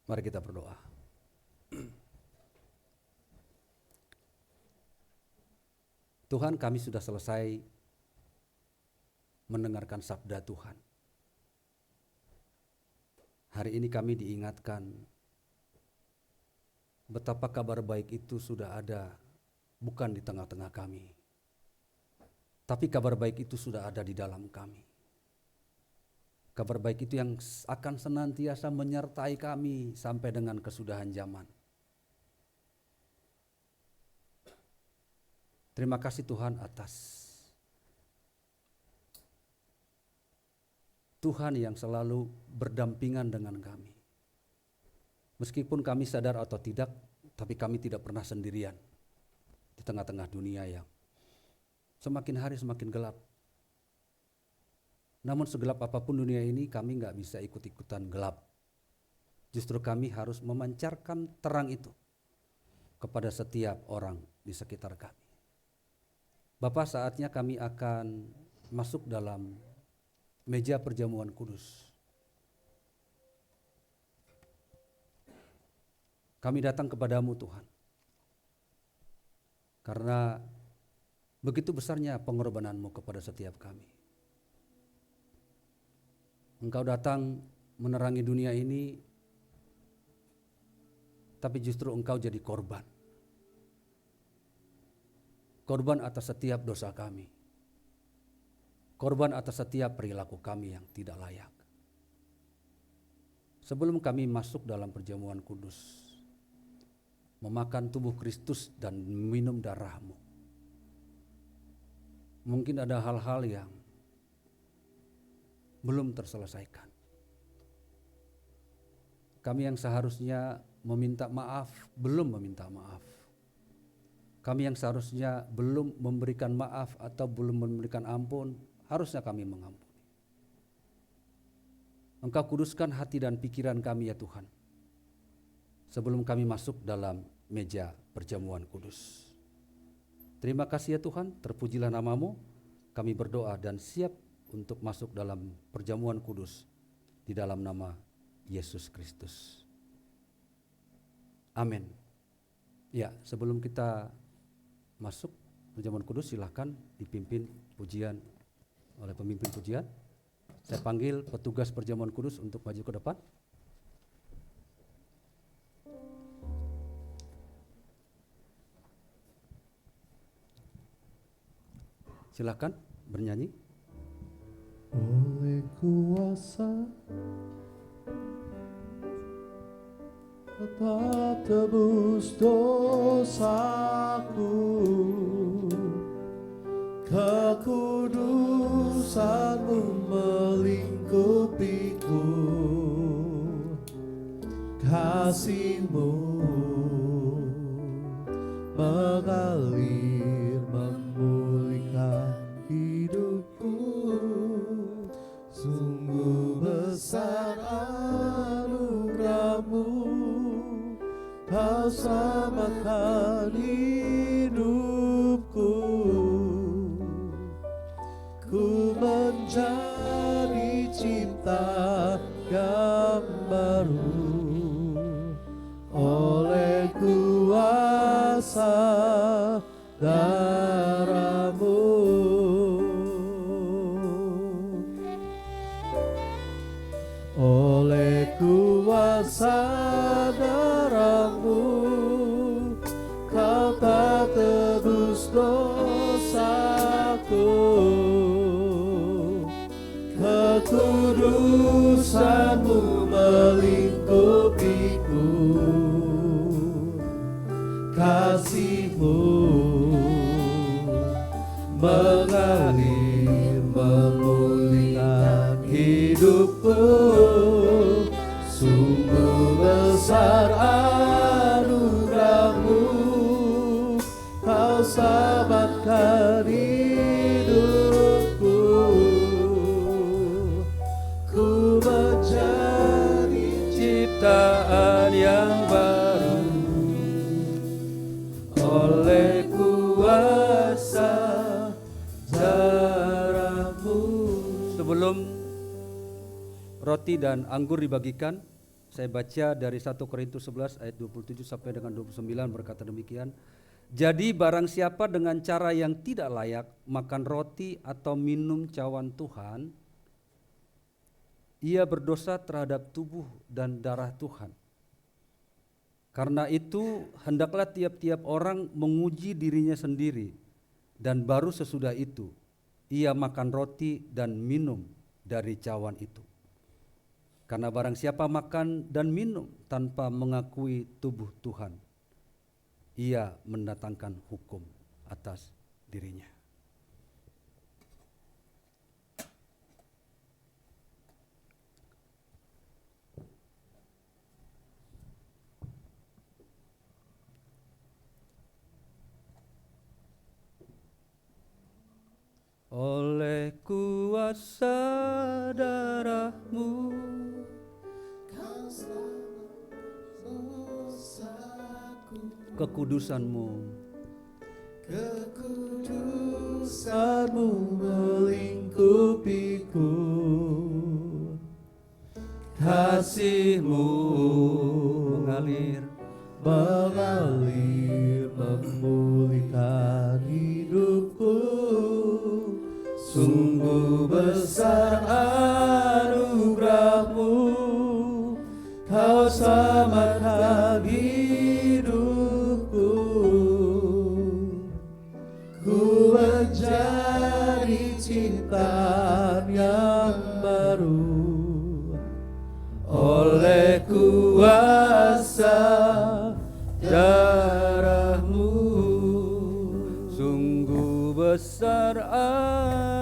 Mari kita berdoa. Tuhan, kami sudah selesai mendengarkan sabda Tuhan. Hari ini kami diingatkan betapa kabar baik itu sudah ada bukan di tengah-tengah kami. Tapi kabar baik itu sudah ada di dalam kami. Kabar baik itu yang akan senantiasa menyertai kami sampai dengan kesudahan zaman. Terima kasih Tuhan atas Tuhan yang selalu berdampingan dengan kami. Meskipun kami sadar atau tidak, tapi kami tidak pernah sendirian di tengah-tengah dunia yang semakin hari semakin gelap. Namun segelap apapun dunia ini, kami gak bisa ikut-ikutan gelap. Justru kami harus memancarkan terang itu kepada setiap orang di sekitar kami. Bapak, saatnya kami akan masuk dalam meja perjamuan kudus. Kami datang kepadamu Tuhan. Karena begitu besarnya pengorbananmu kepada setiap kami. Engkau datang menerangi dunia ini tapi justru engkau jadi korban. Korban atas setiap dosa kami. Korban atas setiap perilaku kami yang tidak layak. Sebelum kami masuk dalam perjamuan kudus, memakan tubuh Kristus dan minum darah-Mu, mungkin ada hal-hal yang belum terselesaikan. Kami yang seharusnya meminta maaf, belum meminta maaf. Kami yang seharusnya belum memberikan maaf atau belum memberikan ampun, harusnya kami mengampuni. Engkau kuduskan hati dan pikiran kami ya Tuhan, sebelum kami masuk dalam meja perjamuan kudus. Terima kasih ya Tuhan, terpujilah nama-Mu. Kami berdoa dan siap untuk masuk dalam perjamuan kudus di dalam nama Yesus Kristus. Amin. Ya, sebelum kita masuk perjamuan kudus, silakan dipimpin pujian oleh pemimpin pujian. Saya panggil petugas perjamuan kudus untuk maju ke depan. Silakan bernyanyi. Oleh kuasa tetap tebus dosaku, kekudusan-Mu melingkupiku, kasih-Mu mengalir memulihkan hidupku. Sungguh besar anugerah-Mu, Kau selamatkan hidupku. Ku menjadi ciptaan baru oleh kuasa darah-Mu. Oleh kuasa darah-Mu, Kau tak tebus dosaku, kekudusan-Mu melingkupiku, kasih-Mu mengalir memulihkan hidupku. Sungguh besar anugerah-Mu, Kau selamatkan hidupku. Ku menjadi ciptaan yang baru oleh kuasa darah-Mu. Sebelum roti dan anggur dibagikan, saya baca dari 1 Korintus 11 ayat 27 sampai dengan 29 berkata demikian. Jadi barang siapa dengan cara yang tidak layak makan roti atau minum cawan Tuhan, ia berdosa terhadap tubuh dan darah Tuhan. Karena itu hendaklah tiap-tiap orang menguji dirinya sendiri, dan baru sesudah itu ia makan roti dan minum dari cawan itu. Karena barang siapa makan dan minum tanpa mengakui tubuh Tuhan, ia mendatangkan hukum atas dirinya. Oleh kuasa darah-Mu, kekudusan-Mu, kekudusan-Mu melingkupiku, kasih-Mu mengalir memulihkan hidupku. Sungguh besar anugerah-Mu, Kau selamatkan hidupku. ciptaan yang baru oleh kuasa darah-Mu. Sungguh besar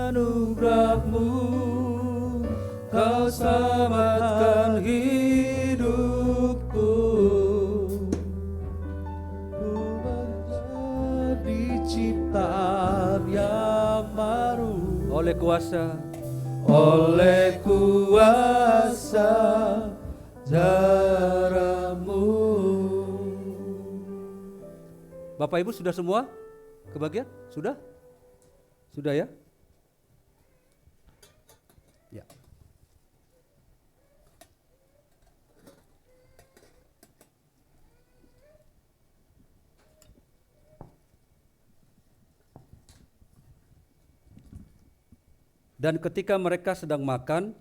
anugerah-Mu, Kau selamatkan hidupku. Ku menjadi ciptaan yang baru Oleh kuasa darah-Mu. Bapak Ibu sudah semua kebagian? Sudah? Sudah ya? Ya. Dan ketika mereka sedang makan,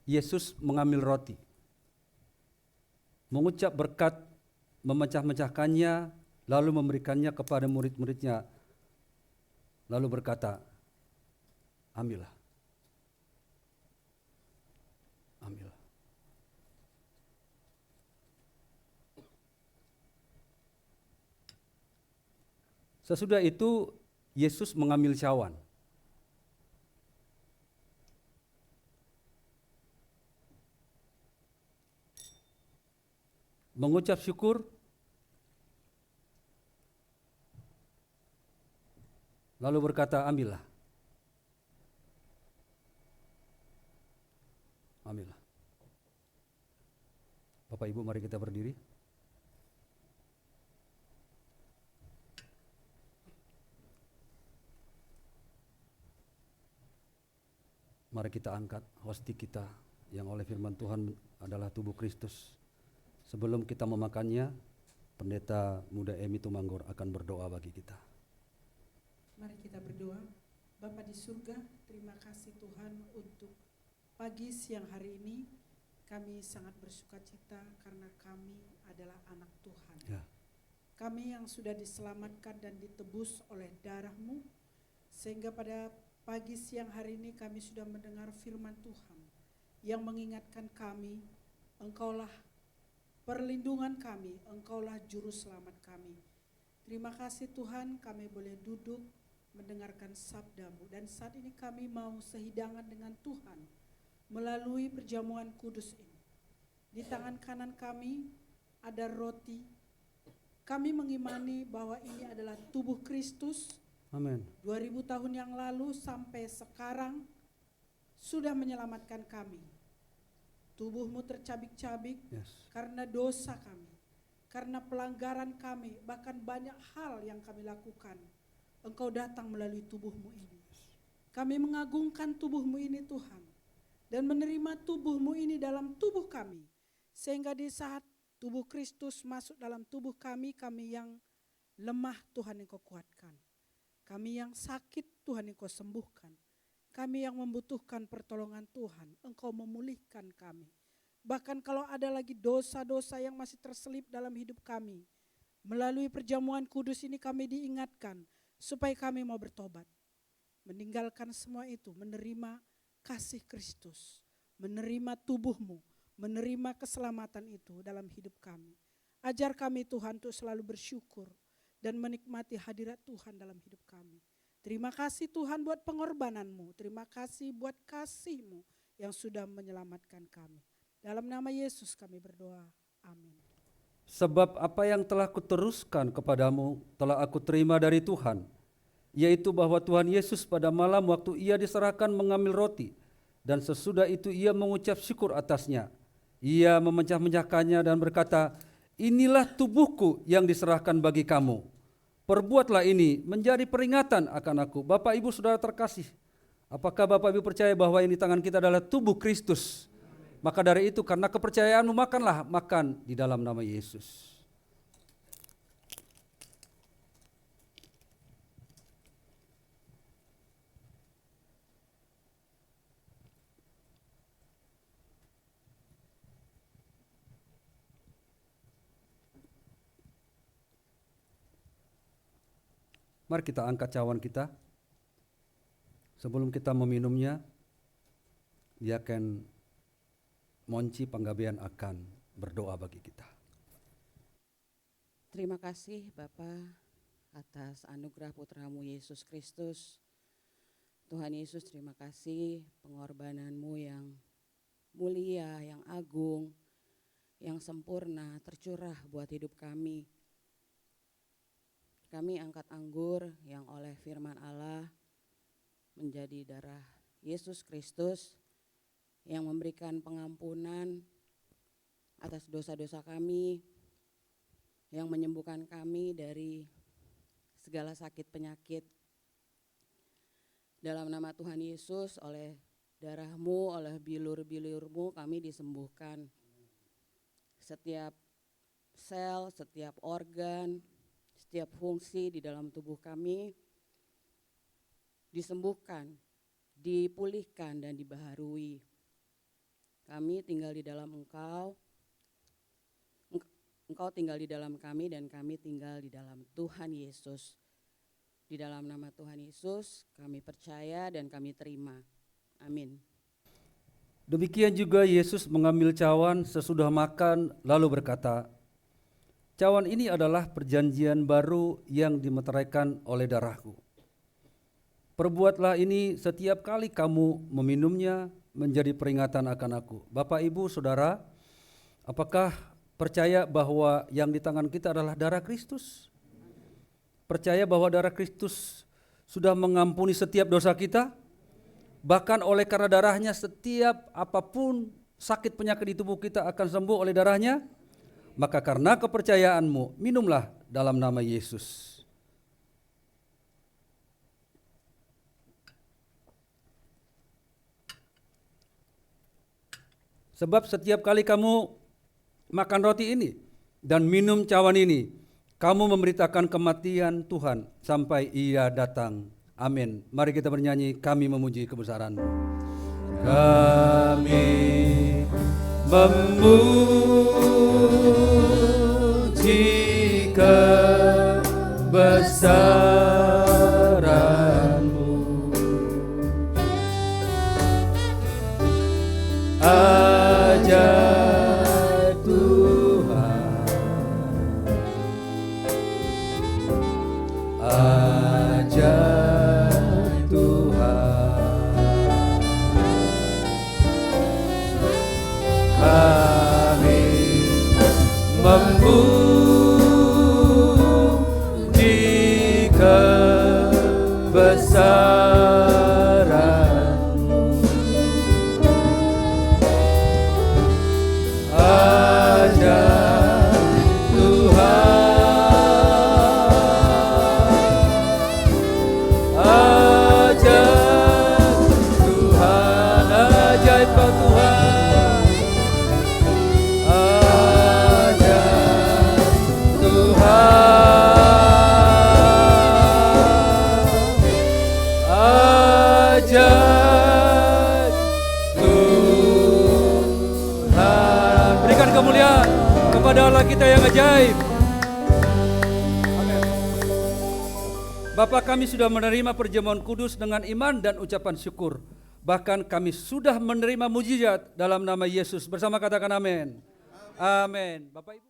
Yesus mengambil roti, mengucap berkat, memecah-mecahkannya, lalu memberikannya kepada murid-muridnya, lalu berkata, ambillah, ambillah. Sesudah itu Yesus mengambil cawan, mengucap syukur, lalu berkata, ambillah, ambillah. Bapak Ibu, mari kita berdiri. Mari kita angkat hosti kita yang oleh firman Tuhan adalah tubuh Kristus. Sebelum kita memakannya, Pendeta Muda Emi Tumanggor akan berdoa bagi kita. Mari kita berdoa. Bapa di surga, terima kasih Tuhan untuk pagi siang hari ini. Kami sangat bersukacita karena kami adalah anak Tuhan. Ya. Kami yang sudah diselamatkan dan ditebus oleh darah-Mu, sehingga pada pagi siang hari ini kami sudah mendengar firman Tuhan yang mengingatkan kami, Engkaulah perlindungan kami, Engkaulah juru selamat kami. Terima kasih Tuhan, kami boleh duduk mendengarkan sabda-Mu, dan saat ini kami mau sehidangan dengan Tuhan melalui perjamuan kudus ini. Di tangan kanan kami ada roti. Kami mengimani bahwa ini adalah tubuh Kristus. Amin. 2000 tahun yang lalu sampai sekarang sudah menyelamatkan kami. Tubuh-Mu tercabik-cabik Yes. karena dosa kami, karena pelanggaran kami, bahkan banyak hal yang kami lakukan. Engkau datang melalui tubuh-Mu ini. Kami mengagungkan tubuh-Mu ini Tuhan, dan menerima tubuh-Mu ini dalam tubuh kami, sehingga di saat tubuh Kristus masuk dalam tubuh kami, kami yang lemah Tuhan Engkau kuatkan, kami yang sakit Tuhan Engkau sembuhkan, kami yang membutuhkan pertolongan Tuhan Engkau memulihkan kami. Bahkan kalau ada lagi dosa-dosa yang masih terselip dalam hidup kami, melalui perjamuan kudus ini kami diingatkan supaya kami mau bertobat, meninggalkan semua itu, menerima kasih Kristus, menerima tubuh-Mu, menerima keselamatan itu dalam hidup kami. Ajar kami Tuhan untuk selalu bersyukur dan menikmati hadirat Tuhan dalam hidup kami. Terima kasih Tuhan buat pengorbanan-Mu, terima kasih buat kasih-Mu yang sudah menyelamatkan kami. Dalam nama Yesus kami berdoa, amin. Sebab apa yang telah kuteruskan kepadamu telah aku terima dari Tuhan, yaitu bahwa Tuhan Yesus pada malam waktu ia diserahkan mengambil roti, dan sesudah itu ia mengucap syukur atasnya. Ia memecah-mecahkannya dan berkata, inilah tubuhku yang diserahkan bagi kamu. Perbuatlah ini menjadi peringatan akan aku. Bapak Ibu Saudara terkasih, apakah Bapak Ibu percaya bahwa ini tangan kita adalah tubuh Kristus? Maka dari itu karena kepercayaanmu makan di dalam nama Yesus. Mari kita angkat cawan kita. Sebelum kita meminumnya, Diaken Monci Panggabean akan berdoa bagi kita. Terima kasih Bapa atas anugerah putramu Yesus Kristus. Tuhan Yesus, terima kasih pengorbananmu yang mulia, yang agung, yang sempurna tercurah buat hidup kami. Kami angkat anggur yang oleh firman Allah menjadi darah Yesus Kristus yang memberikan pengampunan atas dosa-dosa kami, yang menyembuhkan kami dari segala sakit penyakit. Dalam nama Tuhan Yesus, oleh darah-Mu, oleh bilur-bilur-Mu kami disembuhkan. Setiap sel, setiap organ, setiap fungsi di dalam tubuh kami disembuhkan, dipulihkan dan dibaharui. Kami tinggal di dalam Engkau, Engkau tinggal di dalam kami dan kami tinggal di dalam Tuhan Yesus. Di dalam nama Tuhan Yesus kami percaya dan kami terima. Amin. Demikian juga Yesus mengambil cawan sesudah makan lalu berkata, "Cawan ini adalah perjanjian baru yang dimeteraikan oleh darahku. Perbuatlah ini setiap kali kamu meminumnya menjadi peringatan akan aku." Bapak, Ibu, Saudara, apakah percaya bahwa yang di tangan kita adalah darah Kristus? Percaya bahwa darah Kristus sudah mengampuni setiap dosa kita? Bahkan oleh karena darahnya setiap apapun sakit penyakit di tubuh kita akan sembuh oleh darahnya? Maka karena kepercayaanmu, minumlah dalam nama Yesus. Sebab setiap kali kamu makan roti ini dan minum cawan ini, kamu memberitakan kematian Tuhan sampai Ia datang. Amin. Mari kita bernyanyi, kami memuji kebesaran-Mu. Kami memuji kebesaran-Mu. Ajaib Tuhan, ajaib Tuhan. Kami memuji kebesaran-Mu. Ajaib Tuhan, ajaib Tuhan, ajaib Kau Tuhan, ajaib Tuhan, ajaib Tuhan. Berikan kemuliaan kepada Allah kita yang ajaib. Bapa, kami sudah menerima perjamuan kudus dengan iman dan ucapan syukur. Bahkan kami sudah menerima mujizat dalam nama Yesus. Bersama katakan amin. Amin. Bapak Ibu.